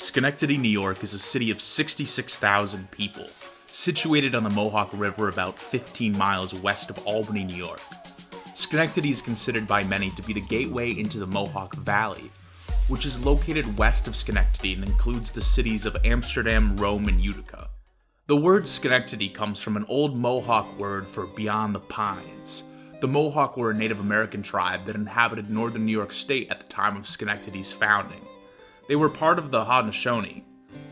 Schenectady, New York is a city of 66,000 people, situated on the Mohawk River about 15 miles west of Albany, New York. Schenectady is considered by many to be the gateway into the Mohawk Valley, which is located west of Schenectady and includes the cities of Amsterdam, Rome, and Utica. The word Schenectady comes from an old Mohawk word for beyond the pines. The Mohawk were a Native American tribe that inhabited northern New York State at the time of Schenectady's founding. They were part of the Haudenosaunee,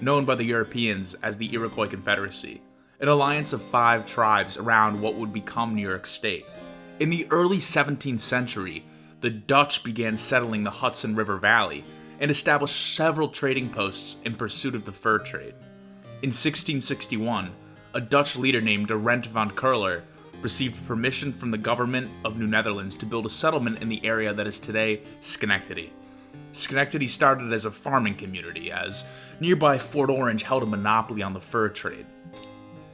known by the Europeans as the Iroquois Confederacy, an alliance of 5 tribes around what would become New York State. In the early 17th century, the Dutch began settling the Hudson River Valley and established several trading posts in pursuit of the fur trade. In 1661, a Dutch leader named Arent van Curler received permission from the government of New Netherlands to build a settlement in the area that is today Schenectady. Schenectady started as a farming community, as nearby Fort Orange held a monopoly on the fur trade.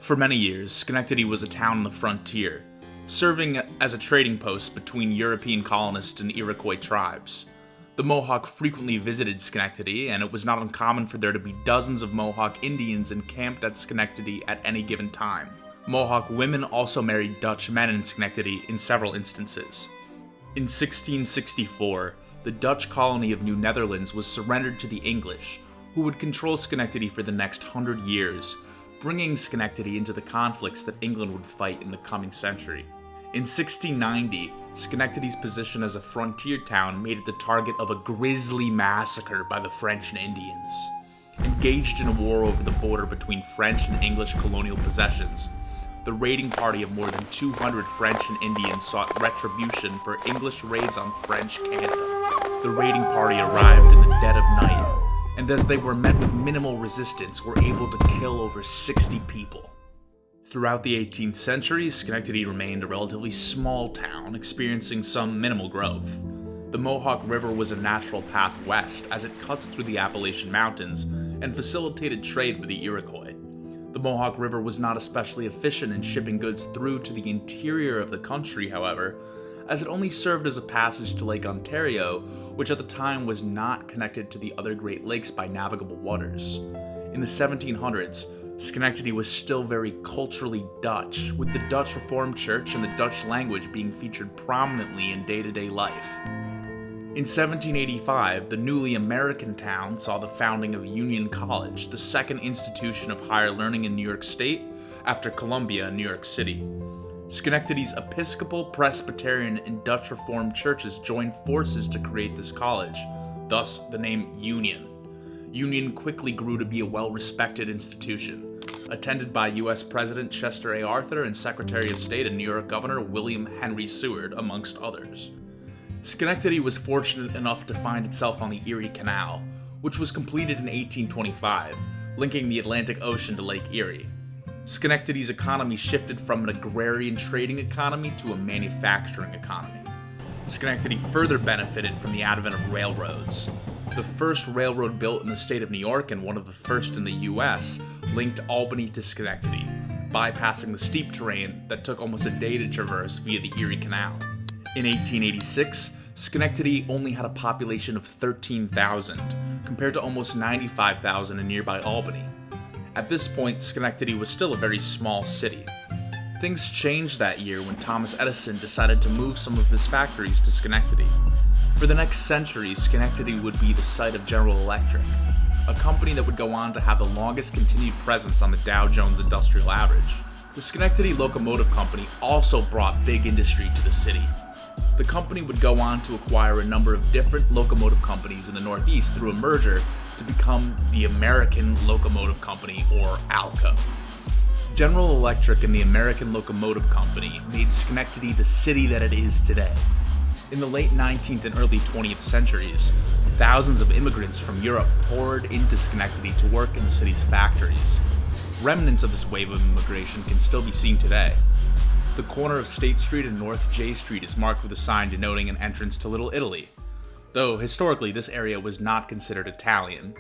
For many years, Schenectady was a town on the frontier, serving as a trading post between European colonists and Iroquois tribes. The Mohawk frequently visited Schenectady, and it was not uncommon for there to be dozens of Mohawk Indians encamped at Schenectady at any given time. Mohawk women also married Dutch men in Schenectady in several instances. In 1664, the Dutch colony of New Netherlands was surrendered to the English, who would control Schenectady for the next 100 years, bringing Schenectady into the conflicts that England would fight in the coming century. In 1690, Schenectady's position as a frontier town made it the target of a grisly massacre by the French and Indians. Engaged in a war over the border between French and English colonial possessions, the raiding party of more than 200 French and Indians sought retribution for English raids on French Canada. The raiding party arrived in the dead of night, and as they were met with minimal resistance, were able to kill over 60 people. Throughout the 18th century, Schenectady remained a relatively small town, experiencing some minimal growth. The Mohawk River was a natural path west, as it cuts through the Appalachian Mountains and facilitated trade with the Iroquois. The Mohawk River was not especially efficient in shipping goods through to the interior of the country, however, as it only served as a passage to Lake Ontario, which at the time was not connected to the other Great Lakes by navigable waters. In the 1700s, Schenectady was still very culturally Dutch, with the Dutch Reformed Church and the Dutch language being featured prominently in day-to-day life. In 1785, the newly American town saw the founding of Union College, the second institution of higher learning in New York State after Columbia and New York City. Schenectady's Episcopal, Presbyterian, and Dutch Reformed churches joined forces to create this college, thus the name Union. Union quickly grew to be a well-respected institution, attended by U.S. President Chester A. Arthur and Secretary of State and New York Governor William Henry Seward, amongst others. Schenectady was fortunate enough to find itself on the Erie Canal, which was completed in 1825, linking the Atlantic Ocean to Lake Erie. Schenectady's economy shifted from an agrarian trading economy to a manufacturing economy. Schenectady further benefited from the advent of railroads. The first railroad built in the state of New York and one of the first in the U.S. linked Albany to Schenectady, bypassing the steep terrain that took almost a day to traverse via the Erie Canal. In 1886, Schenectady only had a population of 13,000, compared to almost 95,000 in nearby Albany. At this point, Schenectady was still a very small city. Things changed that year when Thomas Edison decided to move some of his factories to Schenectady. For the next century, Schenectady would be the site of General Electric, a company that would go on to have the longest continued presence on the Dow Jones Industrial Average. The Schenectady Locomotive Company also brought big industry to the city. The company would go on to acquire a number of different locomotive companies in the Northeast through a merger to become the American Locomotive Company, or ALCO. General Electric and the American Locomotive Company made Schenectady the city that it is today. In the late 19th and early 20th centuries, thousands of immigrants from Europe poured into Schenectady to work in the city's factories. Remnants of this wave of immigration can still be seen today. The corner of State Street and North J Street is marked with a sign denoting an entrance to Little Italy, though historically this area was not considered Italian.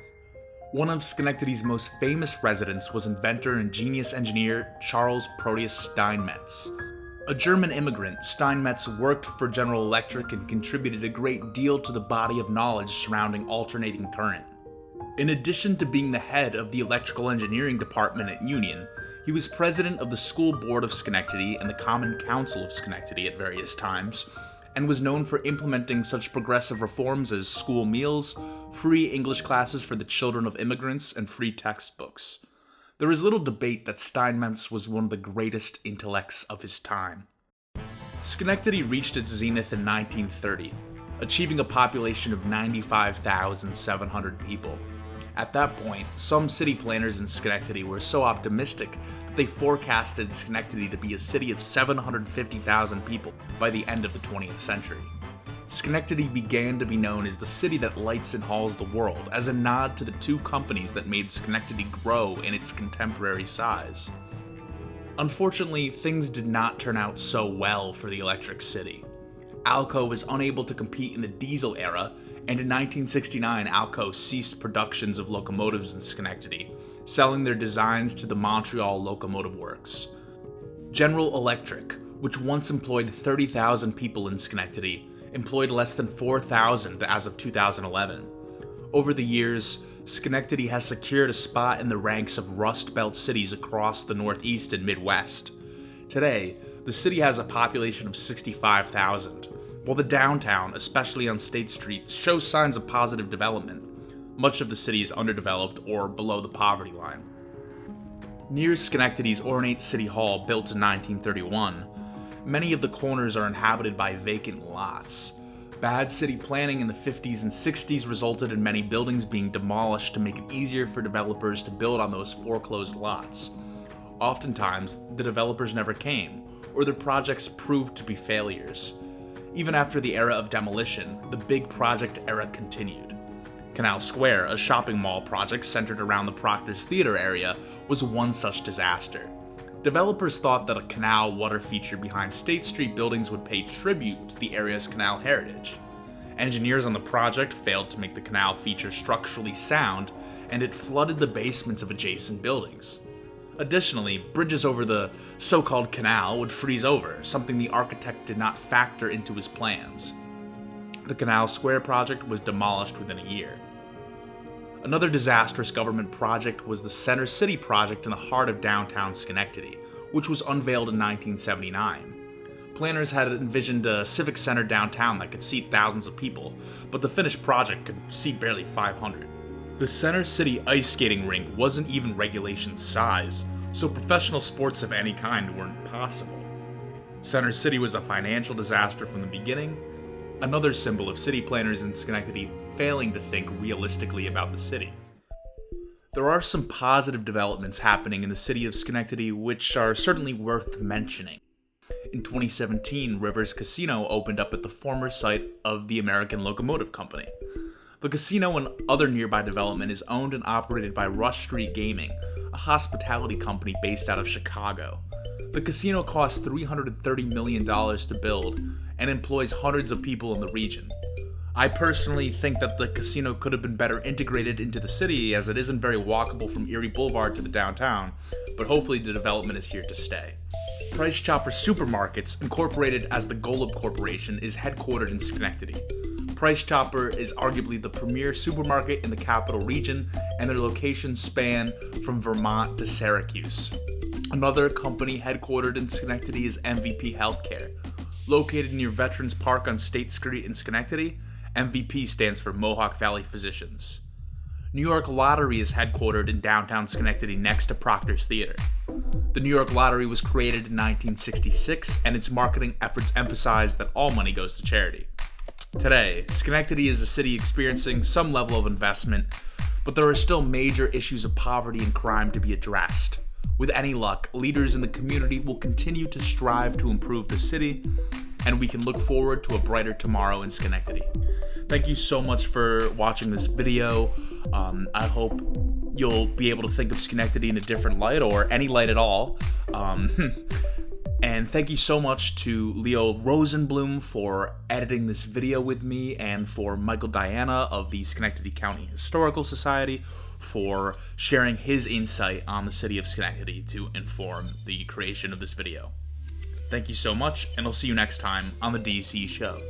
One of Schenectady's most famous residents was inventor and genius engineer Charles Proteus Steinmetz. A German immigrant, Steinmetz worked for General Electric and contributed a great deal to the body of knowledge surrounding alternating current. In addition to being the head of the electrical engineering department at Union, he was president of the School Board of Schenectady and the Common Council of Schenectady at various times, and was known for implementing such progressive reforms as school meals, free English classes for the children of immigrants, and free textbooks. There is little debate that Steinmetz was one of the greatest intellects of his time. Schenectady reached its zenith in 1930, achieving a population of 95,700 people. At that point, some city planners in Schenectady were so optimistic that they forecasted Schenectady to be a city of 750,000 people by the end of the 20th century. Schenectady began to be known as the city that lights and halls the world, as a nod to the two companies that made Schenectady grow in its contemporary size. Unfortunately, things did not turn out so well for the Electric City. Alco was unable to compete in the diesel era, and in 1969 Alco ceased productions of locomotives in Schenectady, selling their designs to the Montreal Locomotive Works. General Electric, which once employed 30,000 people in Schenectady, employed less than 4,000 as of 2011. Over the years, Schenectady has secured a spot in the ranks of Rust Belt cities across the Northeast and Midwest. Today, the city has a population of 65,000, while the downtown, especially on State Street, shows signs of positive development. Much of the city is underdeveloped or below the poverty line. Near Schenectady's ornate City Hall, built in 1931, many of the corners are inhabited by vacant lots. Bad city planning in the 50s and 60s resulted in many buildings being demolished to make it easier for developers to build on those foreclosed lots. Oftentimes, the developers never came, or their projects proved to be failures. Even after the era of demolition, the big project era continued. Canal Square, a shopping mall project centered around the Proctor's Theater area, was one such disaster. Developers thought that a canal water feature behind State Street buildings would pay tribute to the area's canal heritage. Engineers on the project failed to make the canal feature structurally sound, and it flooded the basements of adjacent buildings. Additionally, bridges over the so-called canal would freeze over, something the architect did not factor into his plans. The Canal Square project was demolished within a year. Another disastrous government project was the Center City project in the heart of downtown Schenectady, which was unveiled in 1979. Planners had envisioned a civic center downtown that could seat thousands of people, but the finished project could seat barely 500. The Center City ice skating rink wasn't even regulation size, so professional sports of any kind weren't possible. Center City was a financial disaster from the beginning, another symbol of city planners in Schenectady failing to think realistically about the city. There are some positive developments happening in the city of Schenectady which are certainly worth mentioning. In 2017, Rivers Casino opened up at the former site of the American Locomotive Company. The casino and other nearby development is owned and operated by Rush Street Gaming, a hospitality company based out of Chicago. The casino costs $330 million to build and employs hundreds of people in the region. I personally think that the casino could have been better integrated into the city, as it isn't very walkable from Erie Boulevard to the downtown, but hopefully the development is here to stay. Price Chopper Supermarkets, incorporated as the Golub Corporation, is headquartered in Schenectady. Price Chopper is arguably the premier supermarket in the capital region, and their locations span from Vermont to Syracuse. Another company headquartered in Schenectady is MVP Healthcare. Located near Veterans Park on State Street in Schenectady, MVP stands for Mohawk Valley Physicians. New York Lottery is headquartered in downtown Schenectady next to Proctor's Theater. The New York Lottery was created in 1966, and its marketing efforts emphasize that all money goes to charity. Today, Schenectady is a city experiencing some level of investment, but there are still major issues of poverty and crime to be addressed. With any luck, leaders in the community will continue to strive to improve the city, and we can look forward to a brighter tomorrow in Schenectady. Thank you so much for watching this video. I hope you'll be able to think of Schenectady in a different light, or any light at all. And thank you so much to Leo Rosenblum for editing this video with me, and for Michael Diana of the Schenectady County Historical Society for sharing his insight on the city of Schenectady to inform the creation of this video. Thank you so much, and I'll see you next time on the DC Show.